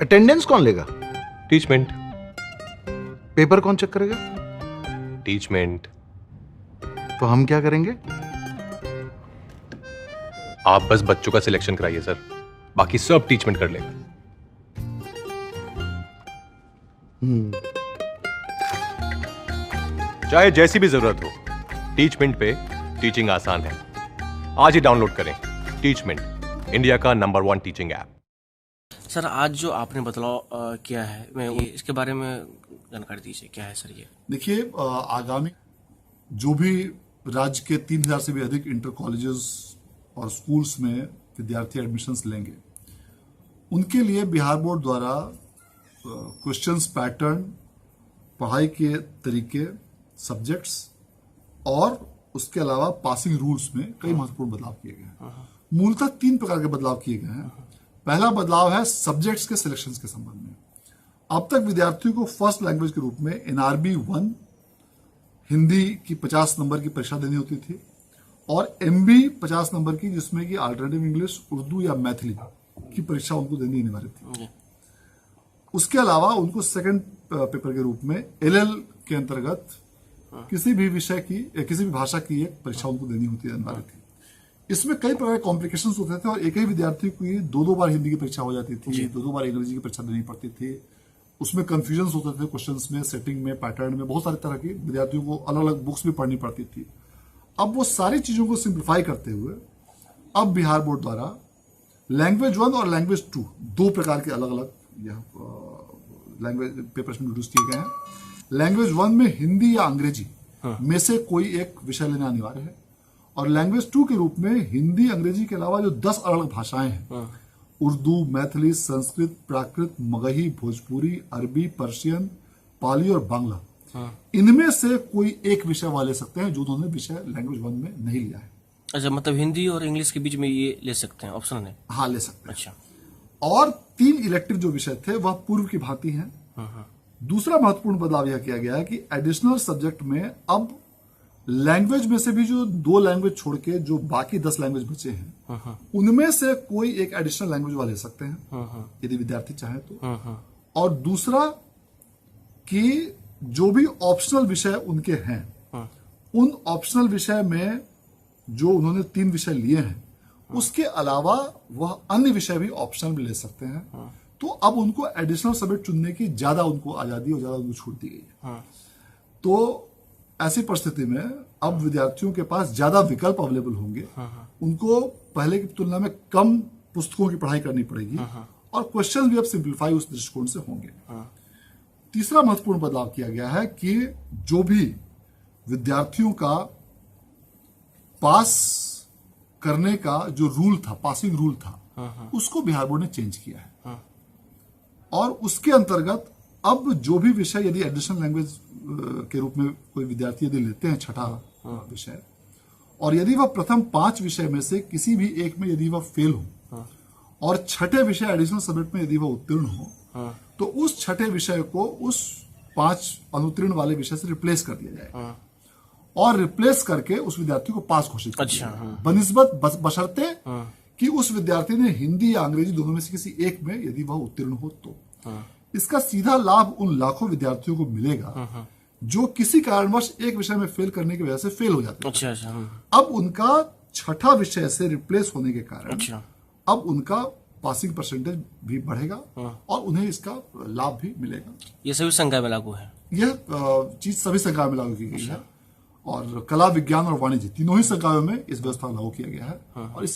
Attendance कौन लेगा? Teachmint. Paper कौन चेक करेगा? टीचमेंट। तो हम क्या करेंगे? आप बस बच्चों का सिलेक्शन कराइए सर, बाकी सब टीचमेंट कर लेगा। चाहे जैसी भी जरूरत हो, टीचमेंट पे टीचिंग आसान है। आज ही डाउनलोड करें टीचमेंट, इंडिया का नंबर 1 टीचिंग ऐप। सर आज जो आपने बदलाव किया है, मैं इसके बारे में जानकारी दीजिए, क्या है सर ये? देखिए, आगामी जो भी राज्य के 3000 से भी अधिक इंटर कॉलेजेस और स्कूल्स में विद्यार्थी एडमिशन्स लेंगे, उनके लिए बिहार बोर्ड द्वारा क्वेश्चंस पैटर्न, पढ़ाई के तरीके, सब्जेक्ट्स और उसके अलावा पासिंग रूल्स में कई महत्वपूर्ण बदलाव किए गए हैं। मूलतः 3 प्रकार के बदलाव किए गए हैं। पहला बदलाव है सब्जेक्ट्स के सिलेक्शंस के संबंध में। अब तक विद्यार्थियों को फर्स्ट लैंग्वेज के रूप में NRB 1 हिंदी की 50 नंबर की परीक्षा देनी होती थी और MB 50 नंबर की, जिसमें कि अल्टरनेटिव इंग्लिश, उर्दू या मैथिली की परीक्षा उनको देनी अनिवार्य थी। उसके अलावा उनको सेकंड पेपर के रूप में LL के अंतर्गत किसी भी विषय की, किसी भी भाषा की एक परीक्षा उनको देनी होती अनिवार्य थी। इसमें कई प्रकार के कॉम्प्लिकेशंस होते थे और एक ही विद्यार्थी को 2-2 बार हिंदी की परीक्षा हो जाती थी, 2-2 बार अंग्रेजी की परीक्षा देनी पड़ती थी। उसमें कंफ्यूजन होते थे क्वेश्चंस में, सेटिंग में, पैटर्न में, बहुत सारी तरह की विद्यार्थियों को अलग अलग बुक्स भी पढ़नी पड़ती थी। अब वो सारी चीजों को सिंप्लीफाई करते हुए अब बिहार बोर्ड द्वारा लैंग्वेज 1 और लैंग्वेज 2 2 प्रकार के अलग अलग लैंग्वेज पेपर्स में इंट्रोड्यूस किए गए हैं। लैंग्वेज 1 में हिंदी या अंग्रेजी में से कोई एक विषय लेना अनिवार्य है और लैंग्वेज 2 के रूप में हिंदी, अंग्रेजी के अलावा जो 10 अलग अलग भाषाएं हैं, उर्दू, मैथिली, संस्कृत, प्राकृत, मगही, भोजपुरी, अरबी, पर्शियन, पाली और बांग्ला, इनमें से कोई एक विषय वाले ले सकते हैं जो उन्होंने विषय लैंग्वेज 1 में नहीं लिया है। अच्छा, मतलब हिंदी और इंग्लिश के बीच में ये ले सकते हैं, ऑप्शन है? हाँ, ले सकते हैं। अच्छा। और 3 इलेक्टिव जो विषय थे वह पूर्व की भांति हैं। दूसरा महत्वपूर्ण बदलाव यह किया गया है कि एडिशनल सब्जेक्ट में अब लैंग्वेज में से भी जो 2 लैंग्वेज छोड़ के जो बाकी 10 लैंग्वेज बचे हैं, उनमें से कोई एक एडिशनल लैंग्वेज वाले ले सकते हैं यदि विद्यार्थी चाहे तो। और दूसरा कि जो भी ऑप्शनल विषय उनके हैं, उन ऑप्शनल विषय में जो उन्होंने 3 विषय लिए हैं, उसके अलावा वह अन्य विषय भी ऑप्शनल में ले सकते हैं। तो अब उनको एडिशनल सब्जेक्ट चुनने की ज्यादा उनको आजादी और ज्यादा उनको छूट दी गई है। तो ऐसी परिस्थिति में अब विद्यार्थियों के पास ज्यादा विकल्प अवेलेबल होंगे। उनको पहले की तुलना में कम पुस्तकों की पढ़ाई करनी पड़ेगी और क्वेश्चन भी अब सिंप्लीफाई उस दृष्टिकोण से होंगे। तीसरा महत्वपूर्ण बदलाव किया गया है कि जो भी विद्यार्थियों का पास करने का जो रूल था, पासिंग रूल था, उसको बिहार बोर्ड ने चेंज किया है और उसके अंतर्गत अब जो भी विषय यदि एडिशनल लैंग्वेज के रूप में कोई विद्यार्थी यदि लेते हैं, छठा विषय, और यदि वह प्रथम 5 विषय में से किसी भी एक में यदि वह फेल हो और छठे विषय एडिशनल सब्जेक्ट में यदि वह उत्तीर्ण हो, तो उस छठे विषय को उस 5 अनुत्तीर्ण वाले विषय से रिप्लेस कर दिया जाएगा और रिप्लेस करके उस विद्यार्थी को पास घोषित कर दिया जाएगा, बनिस्बत बशर्ते कि उस विद्यार्थी ने हिंदी या अंग्रेजी दोनों में से किसी एक में यदि वह उत्तीर्ण हो तो। इसका सीधा लाभ उन लाखों विद्यार्थियों को मिलेगा जो किसी कारणवश एक विषय में फेल करने की वजह से फेल हो जाते हैं। अच्छा। अब उनका छठा विषय से रिप्लेस होने के कारण अब उनका पासिंग परसेंटेज भी बढ़ेगा और उन्हें इसका लाभ भी मिलेगा। ये सभी संकाय में लागू है? यह चीज सभी संकाय में लागू की गई है और कला, विज्ञान और वाणिज्य तीनों ही संकायों में इस व्यवस्था लागू किया गया है और इस